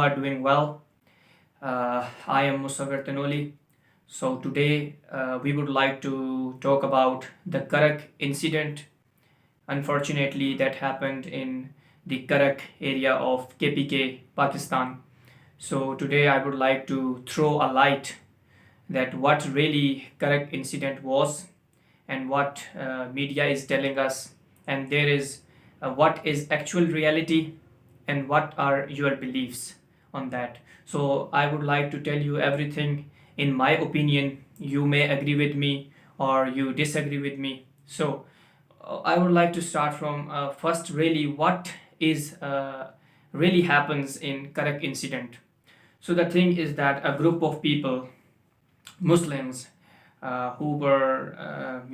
Are doing well. I am Musawir Tanoli. So today we would like to talk about the Karak incident. Unfortunately, that happened in the Karak area of KPK, Pakistan. So today I would like to throw a light that what really Karak incident was and what media is telling us, and there is what is actual reality and what are your beliefs on that. So I would like to tell you everything in my opinion. You may agree with me or you disagree with me. So I would like to start from first really what is really happens in Karak incident. So the thing is that a group of people, Muslims, who were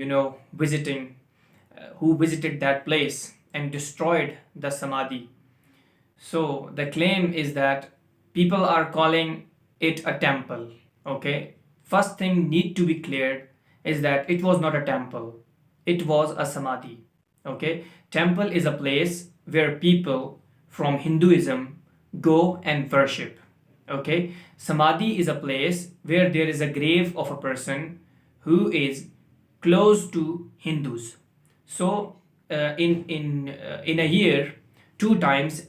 who visited that place and destroyed the samadhi. So the claim is that people are calling it a temple. Okay, first thing need to be cleared is that it was not a temple, it was a samadhi. Okay, temple is a place where people from Hinduism go and worship. Okay, samadhi is a place where there is a grave of a person who is close to Hindus. So in a year, two times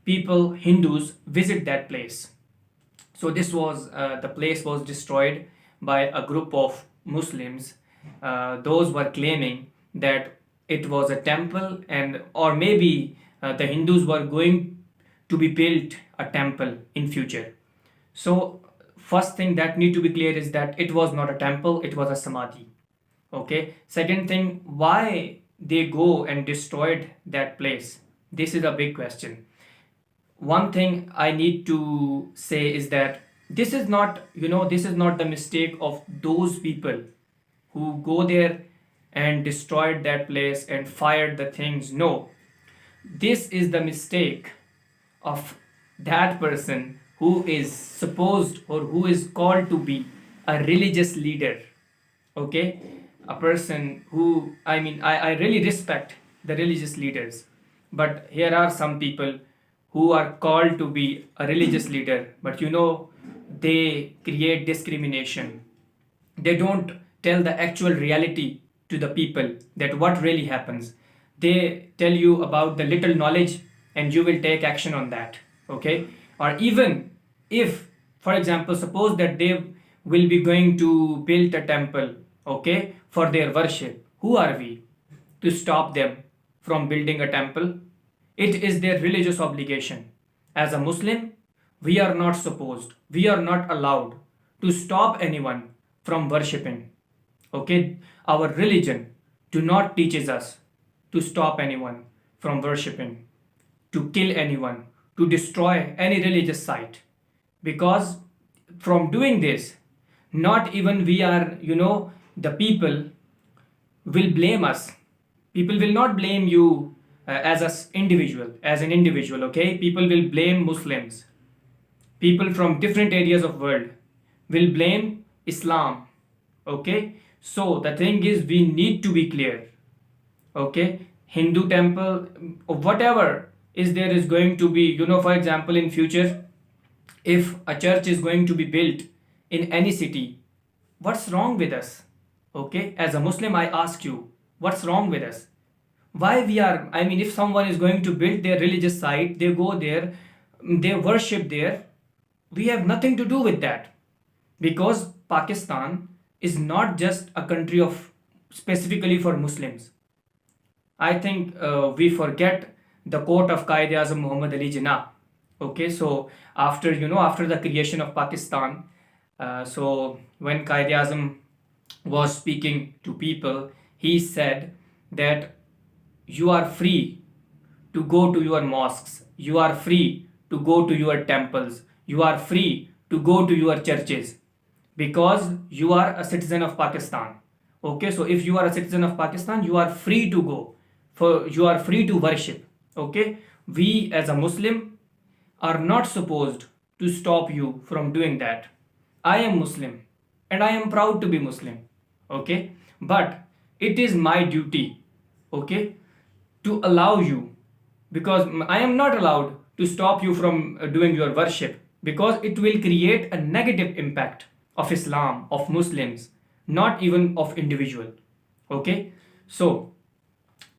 people Hindus visit that place. So this was the place was destroyed by a group of Muslims. Those were claiming that it was a temple, and or maybe the Hindus were going to be built a temple in future. So first thing that need to be clear is that it was not a temple, it was a samadhi. Okay, second thing, why they go and destroyed that place? This is a big question. One thing I need to say is that this is not the mistake of those people who go there and destroyed that place and fired the things. No, this is the mistake of that person who is supposed or who is called to be a religious leader. Okay, a person who, I really respect the religious leaders, but here are some people who are called to be a religious leader, but they create discrimination. They don't tell the actual reality to the people that what really happens. They tell you about the little knowledge and you will take action on that. Okay, or even if, for example, suppose that they will be going to build a temple, okay, for their worship. Who are we to stop them from building a temple? It is their religious obligation. As a Muslim, we are not supposed, we are not allowed to stop anyone from worshipping. Okay, our religion do not teaches us to stop anyone from worshipping, to kill anyone, to destroy any religious site. Because from doing this, not even we are, the people will blame us. People will not blame you as an individual. Okay, people will blame Muslims. People from different areas of world will blame Islam. Okay, so the thing is we need to be clear. Okay, Hindu temple, whatever is there is going to be, for example, in future, if a church is going to be built in any city, what's wrong with us? Okay, as a Muslim I ask you, what's wrong with us? Why we are, if someone is going to build their religious site, they go there, they worship there, we have nothing to do with that. Because Pakistan is not just a country of specifically for Muslims. I think we forget the quote of Qaid-e-Azam Muhammad Ali Jinnah. Okay, so after the creation of Pakistan, so when Qaid-e-Azam was speaking to people, he said that you are free to go to your mosques, you are free to go to your temples, you are free to go to your churches, because you are a citizen of Pakistan. Okay, so if you are a citizen of Pakistan, you are free to go, for you are free to worship. Okay, we as a Muslim are not supposed to stop you from doing that. I am Muslim and I am proud to be Muslim. Okay, but it is my duty, okay, to allow you, because I am not allowed to stop you from doing your worship, because it will create a negative impact of Islam, of Muslims, not even of individual. Okay, so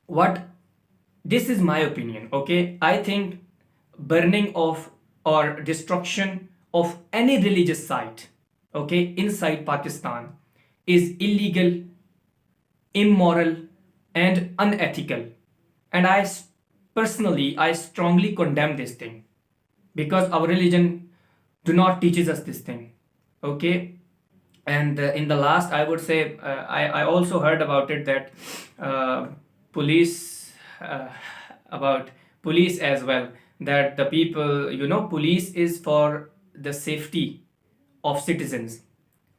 what, this is my opinion. Okay, I think burning of or destruction of any religious site, okay, inside Pakistan is illegal, immoral, and unethical. And personally, I strongly condemn this thing, because our religion do not teaches us this thing. Okay, and in the last, I would say, I also heard about it that uh, police about police as well, that the people, police is for the safety of citizens,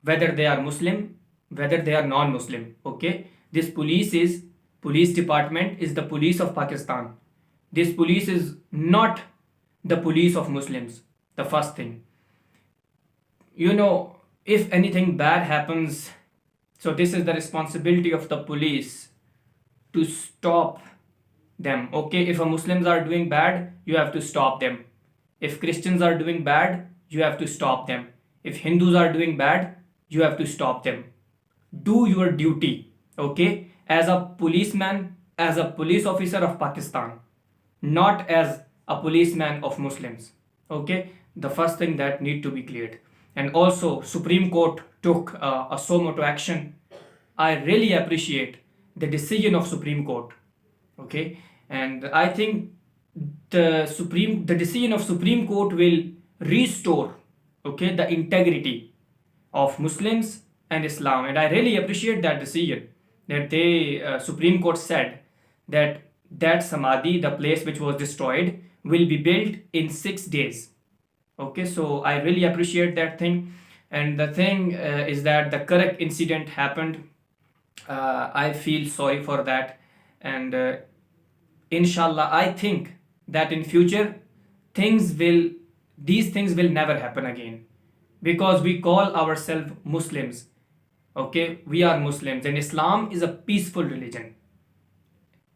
whether they are Muslim, whether they are non-Muslim. Okay, this police department is the police of Pakistan. This police is not the police of Muslims. The first thing, if anything bad happens, so this is the responsibility of the police to stop them. Okay, if a Muslims are doing bad, you have to stop them. If Christians are doing bad, you have to stop them. If Hindus are doing bad, you have to stop them. Do your duty, okay, as a policeman, as a police officer of Pakistan, not as a policeman of Muslims. Okay, the first thing that need to be cleared. And also, Supreme Court took a suo motu action. I really appreciate the decision of Supreme Court. Okay, and I think the decision of Supreme Court will restore, okay, the integrity of Muslims and Islam. And I really appreciate that decision, that they Supreme Court said that Samadhi, the place which was destroyed, will be built in 6 days. Okay, so I really appreciate that thing. And the thing is that the correct incident happened. I feel sorry for that. And inshallah, I think that in future these things will never happen again, because we call ourselves Muslims. Okay, we are Muslims, and Islam is a peaceful religion.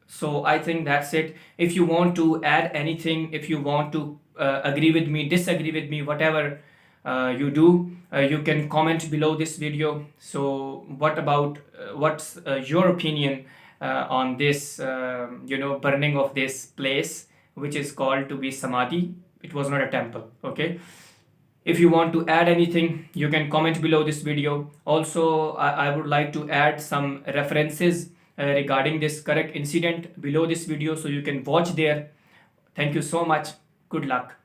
So I think that's it. If you want to add anything, if you want to agree with me, disagree with me, whatever you do, you can comment below this video. So what's your opinion on this burning of this place, which is called to be Samadhi? It was not a temple. Okay, if you want to add anything, you can comment below this video. Also, I would like to add some references regarding this correct incident below this video, so you can watch there. Thank you so much. Good luck.